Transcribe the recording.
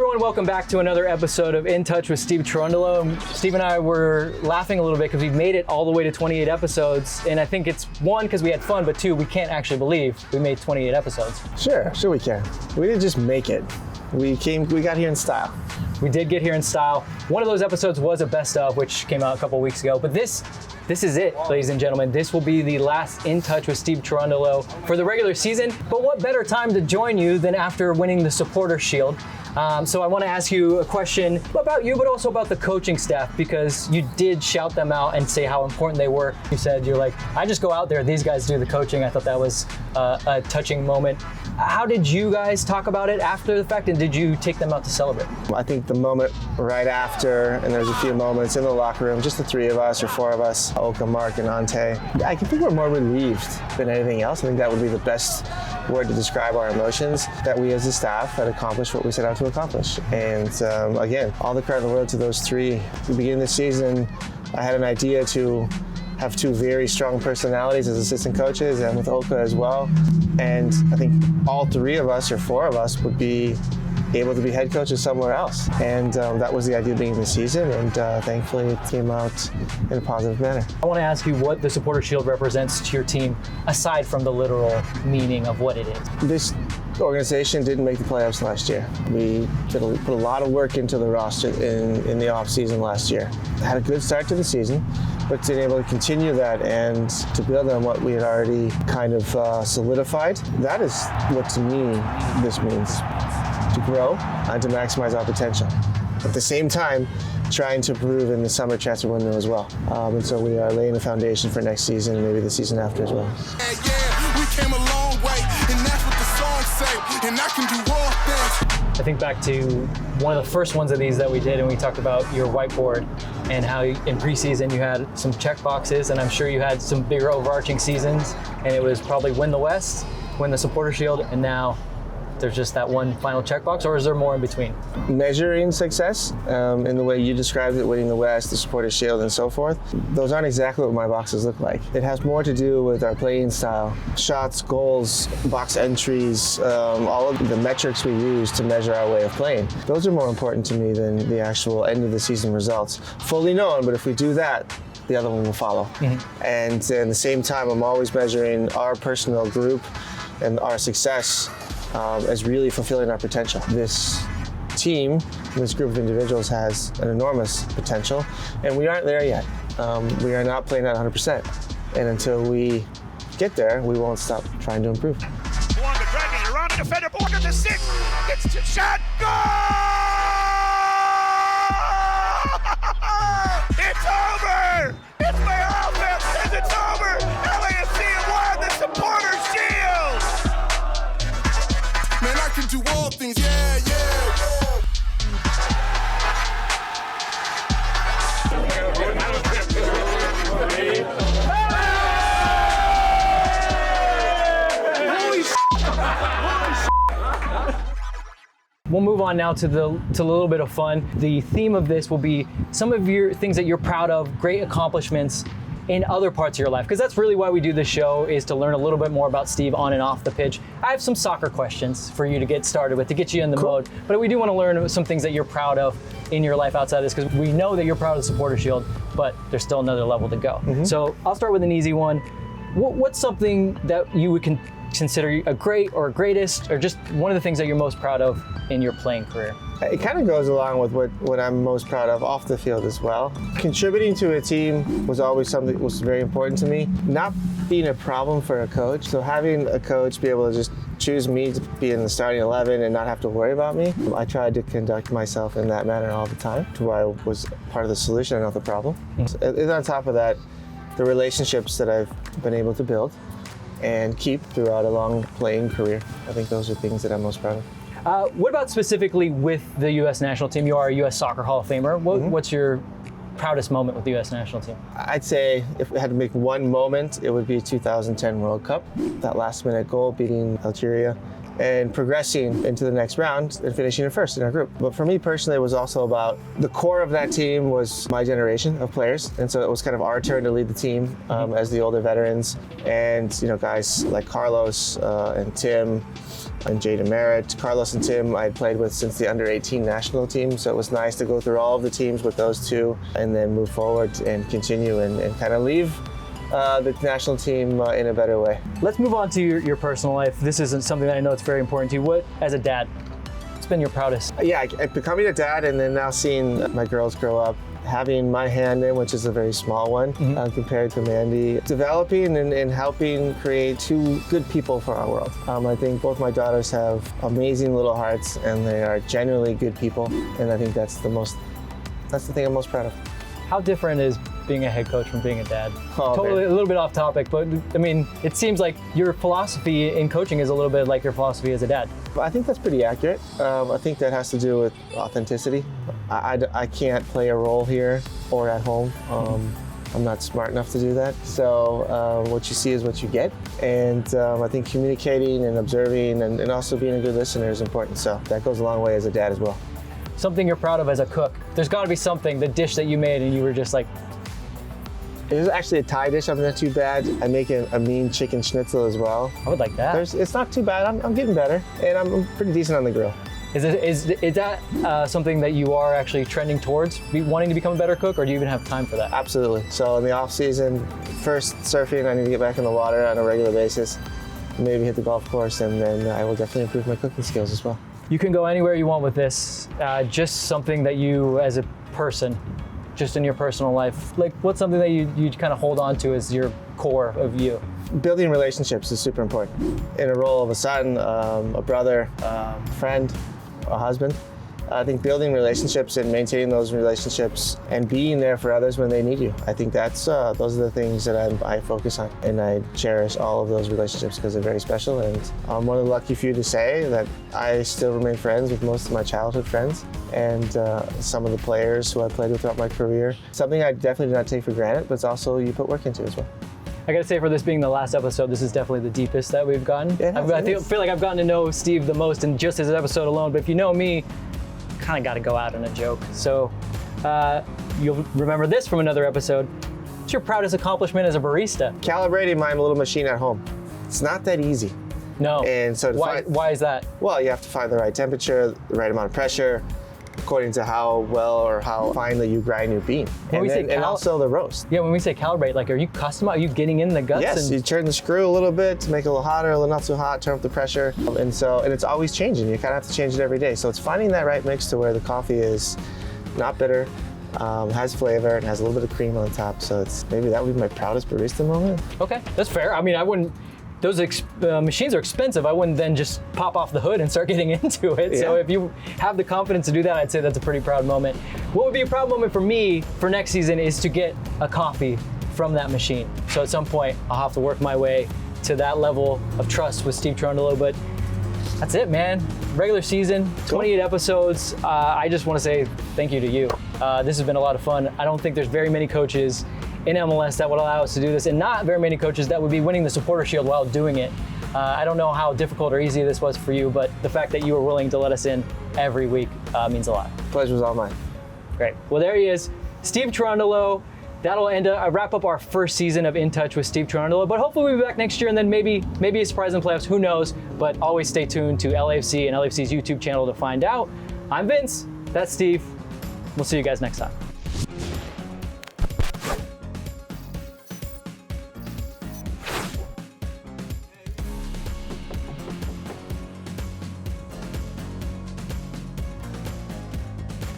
everyone, welcome back to another episode of In Touch with Steve Cherundolo. Steve and I were laughing a little bit because we've made it all the way to 28 episodes, and I think it's one, because we had fun, but two, we can't actually believe we made 28 episodes. Sure we can. We didn't just make it. We got here in style. We did get here in style. One of those episodes was a best of, which came out a couple weeks ago, but this is it, ladies and gentlemen. This will be the last In Touch with Steve Cherundolo for the regular season, but what better time to join you than after winning the Supporters Shield? So I want to ask you a question about you, but also about the coaching staff, because you did shout them out and say how important they were. You said, you're like, I just go out there, these guys do the coaching. I thought that was a touching moment. How did you guys talk about it after the fact, and did you take them out to celebrate? I think the moment right after, and there's a few moments in the locker room, just the three of us or four of us, Oka, Mark, and Ante, I think we're more relieved than anything else. I think that would be the best word to describe our emotions, that we as a staff had accomplished what we set out to accomplish. And again, all the credit in the world to those three. At the beginning of the season, I had an idea to have two very strong personalities as assistant coaches, and with Oka as well. And I think all three of us or four of us would be able to be head coaches somewhere else. And that was the idea of being in the season, and thankfully it came out in a positive manner. I want to ask you what the Supporter Shield represents to your team, aside from the literal meaning of what it is. This organization didn't make the playoffs last year. We put a lot of work into the roster in the off season last year. Had a good start to the season, but to be able to continue that and to build on what we had already kind of solidified, that is what to me this means. To grow and to maximize our potential. At the same time, trying to improve in the summer transfer window as well. And so we are laying the foundation for next season and maybe the season after as well. Yeah, we came a long way, and that's what the song say, and I can do all things. I think back to one of the first ones of these that we did, and we talked about your whiteboard and how in preseason you had some check boxes, and I'm sure you had some bigger overarching seasons, and it was probably win the West, win the Supporter Shield, and now there's just that one final checkbox, or is there more in between? Measuring success in the way you described it, winning the West, the Supporters Shield, and so forth, those aren't exactly what my boxes look like. It has more to do with our playing style, shots, goals, box entries, all of the metrics we use to measure our way of playing. Those are more important to me than the actual end of the season results. Fully known, but if we do that, the other one will follow. Mm-hmm. And at the same time, I'm always measuring our personal group and our success as really fulfilling our potential. This team, this group of individuals has an enormous potential, and we aren't there yet. We are not playing at 100%. And until we get there, we won't stop trying to improve. Along the dragging, around the defender, block at the six, gets to shot, goal! It's over! It's my offense says it's over! LAFC won the Supporters Shield! Man, I can do all things, yeah. We'll move on now to a little bit of fun. The theme of this will be some of your things that you're proud of, great accomplishments in other parts of your life, because that's really why we do this show, is to learn a little bit more about Steve on and off the pitch. I have some soccer questions for you to get started with, to get you in the mode, but we do want to learn some things that you're proud of in your life outside of this, because we know that you're proud of the Supporter Shield, but there's still another level to go. Mm-hmm. So I'll start with an easy one. What's something that you would consider a great or a greatest, or just one of the things that you're most proud of in your playing career? It kind of goes along with what I'm most proud of off the field as well. Contributing to a team was always something that was very important to me. Not being a problem for a coach, so having a coach be able to just choose me to be in the starting 11 and not have to worry about me, I tried to conduct myself in that manner all the time, to where I was part of the solution and not the problem. Mm-hmm. And on top of that, the relationships that I've been able to build and keep throughout a long playing career. I think those are things that I'm most proud of. What about specifically with the U.S. national team? You are a U.S. Soccer Hall of Famer. What's your proudest moment with the U.S. national team? I'd say if I had to make one moment, it would be 2010 World Cup. That last minute goal beating Algeria and progressing into the next round and finishing in first in our group. But for me personally, it was also about the core of that team was my generation of players. And so it was kind of our turn to lead the team as the older veterans. And, guys like Carlos and Tim and Jaden Merritt. Carlos and Tim I had played with since the under 18 national team. So it was nice to go through all of the teams with those two and then move forward and continue and kind of leave the national team in a better way. Let's move on to your personal life. This isn't something that I know it's very important to you. What, as a dad, what's been your proudest? Yeah, becoming a dad and then now seeing my girls grow up, having my hand in, which is a very small one compared to Mandy, developing and helping create two good people for our world. I think both my daughters have amazing little hearts and they are genuinely good people. And I think that's the thing I'm most proud of. How different is being a head coach from being a dad? Totally a little bit off topic, but I mean, it seems like your philosophy in coaching is a little bit like your philosophy as a dad. I think that's pretty accurate. I think that has to do with authenticity. I can't play a role here or at home. I'm not smart enough to do that. So what you see is what you get. And I think communicating and observing and also being a good listener is important. So that goes a long way as a dad as well. Something you're proud of as a cook. There's got to be something, the dish that you made and you were just like, it was actually a Thai dish. I'm not too bad. I make a mean chicken schnitzel as well. I would like that. It's not too bad. I'm getting better, and I'm pretty decent on the grill. Is that something that you are actually trending towards, wanting to become a better cook, or do you even have time for that? Absolutely. So in the off season, first surfing, I need to get back in the water on a regular basis, maybe hit the golf course, and then I will definitely improve my cooking skills as well. You can go anywhere you want with this. Just something that you, as a person, just in your personal life, like what's something that you kind of hold on to as your core of you? Building relationships is super important. In a role of a son, a brother, friend, a husband, I think building relationships and maintaining those relationships and being there for others when they need you. I think those are the things that I focus on, and I cherish all of those relationships because they're very special. And I'm one of the lucky few to say that I still remain friends with most of my childhood friends and some of the players who I played with throughout my career. Something I definitely do not take for granted, but it's also you put work into as well. I gotta say, for this being the last episode, this is definitely the deepest that we've gotten. I feel like I've gotten to know Steve the most in just this episode alone, but if you know me, kind of got to go out on a joke. So you'll remember this from another episode. What's your proudest accomplishment as a barista? Calibrating my little machine at home. It's not that easy. No. And so why is that? Well, you have to find the right temperature, the right amount of pressure, according to how well or how finely you grind your bean. And also the roast. Yeah, when we say calibrate, like, are you custom? Are you getting in the guts? Yes, you turn the screw a little bit to make it a little hotter, a little not so hot, turn up the pressure. And it's always changing. You kind of have to change it every day. So it's finding that right mix to where the coffee is not bitter, has flavor, and has a little bit of cream on top. So maybe that would be my proudest barista moment. Okay, that's fair. I mean, I wouldn't, those machines are expensive. I wouldn't then just pop off the hood and start getting into it. Yeah. So if you have the confidence to do that, I'd say that's a pretty proud moment. What would be a proud moment for me for next season is to get a coffee from that machine. So at some point, I'll have to work my way to that level of trust with Steve Cherundolo. But that's it, man. Regular season, 28 episodes. I just want to say thank you to you. This has been a lot of fun. I don't think there's very many coaches in MLS that would allow us to do this, and not very many coaches that would be winning the Supporter Shield while doing it. I don't know how difficult or easy this was for you, but the fact that you were willing to let us in every week means a lot. Pleasure's all mine. Great. Well, there he is, Steve Cherundolo. That'll wrap up our first season of In Touch with Steve Cherundolo, but hopefully we'll be back next year, and then maybe a surprise in playoffs, who knows, but always stay tuned to LAFC and LAFC's YouTube channel to find out. I'm Vince, that's Steve. We'll see you guys next time.